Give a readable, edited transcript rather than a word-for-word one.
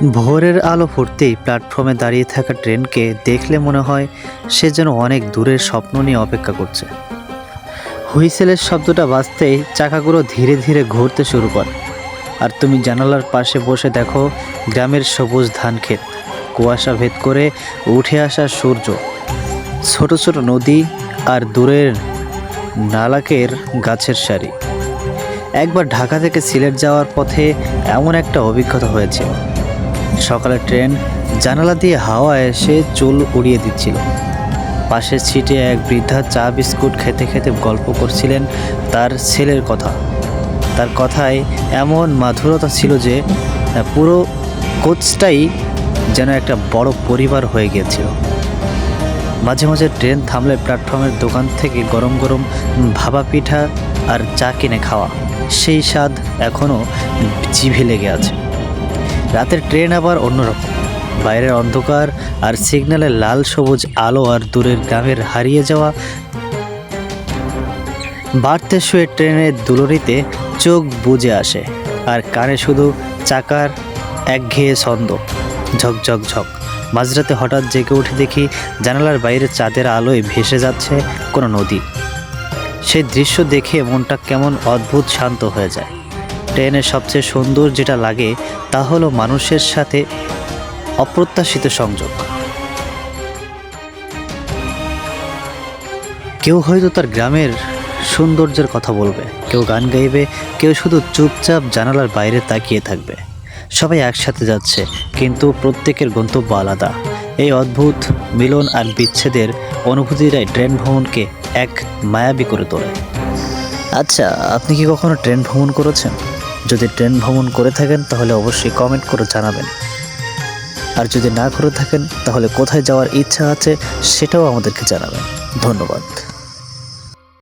ভোরের আলো ফুটতেই প্ল্যাটফর্মে দাঁড়িয়ে থাকা ট্রেনকে দেখলে মনে হয় সে যেন অনেক দূরের স্বপ্ন নিয়ে অপেক্ষা করছে। হুইসেলের শব্দটা বাজতেই চাকাগুলো ধীরে ধীরে ঘুরতে শুরু করে, আর তুমি জানালার পাশে বসে দেখো গ্রামের সবুজ ধানক্ষেত, কুয়াশা ভেদ করে উঠে আসা সূর্য, ছোট ছোট নদী আর দূরের নালাকের গাছের সারি। একবার ঢাকা থেকে সিলেট যাওয়ার পথে এমন একটা অভিজ্ঞতা হয়েছিল। সকালে ট্রেন জানালা দিয়ে হাওয়া এসে চুল উড়িয়ে দিচ্ছিল। পাশের সিটে এক বৃদ্ধা চা বিস্কুট খেতে খেতে গল্প করছিলেন তার ছেলের কথা। তার কথায় এমন মাধুরতা ছিল যে পুরো কোচটাই যেন একটা বড় পরিবার হয়ে গিয়েছিল। মাঝে মাঝে ট্রেন থামলে প্ল্যাটফর্মের দোকান থেকে গরম গরম ভাপা পিঠা আর চা কিনে খাওয়া, সেই স্বাদ এখনও জিভে লেগে আছে। রাতের ট্রেন আবার অন্যরকম। বাইরের অন্ধকার আর সিগন্যালের লাল সবুজ আলো আর দূরের গ্রামের হারিয়ে যাওয়া বাড়তে শুয়ে ট্রেনের দুলরিতে চোখ বুজে আসে, আর কানে শুধু চাকার একঘেয়ে ছন্দ, ঝকঝক ঝক। মাঝরাতে হঠাৎ জেগে উঠে দেখি জানালার বাইরে চাঁদের আলোয় ভেসে যাচ্ছে কোনো নদী। সেই দৃশ্য দেখে মনটা কেমন অদ্ভুত শান্ত হয়ে যায়। ট্রেনের সবচেয়ে সুন্দর যেটা লাগে তা হলো মানুষের সাথে অপ্রত্যাশিত সংযোগ। কেউ হয়তো তার গ্রামের সৌন্দর্যের কথা বলবে, কেউ গান গাইবে, কেউ শুধু চুপচাপ জানালার বাইরে তাকিয়ে থাকবে। সবাই একসাথে যাচ্ছে, কিন্তু প্রত্যেকের গন্তব্য আলাদা। এই অদ্ভুত মিলন আর বিচ্ছেদের অনুভূতিটাই ট্রেন ভ্রমণকে এক মায়াবী করে তোলে। আচ্ছা, আপনি কি কখনো ট্রেন ভ্রমণ করেছেন? যদি ট্রেন ভ্রমণ করে থাকেন তাহলে অবশ্যই কমেন্ট করে জানাবেন। আর যদি না করে থাকেন তাহলে কোথায় যাওয়ার ইচ্ছা আছে সেটাও আমাদেরকে জানাবেন। ধন্যবাদ।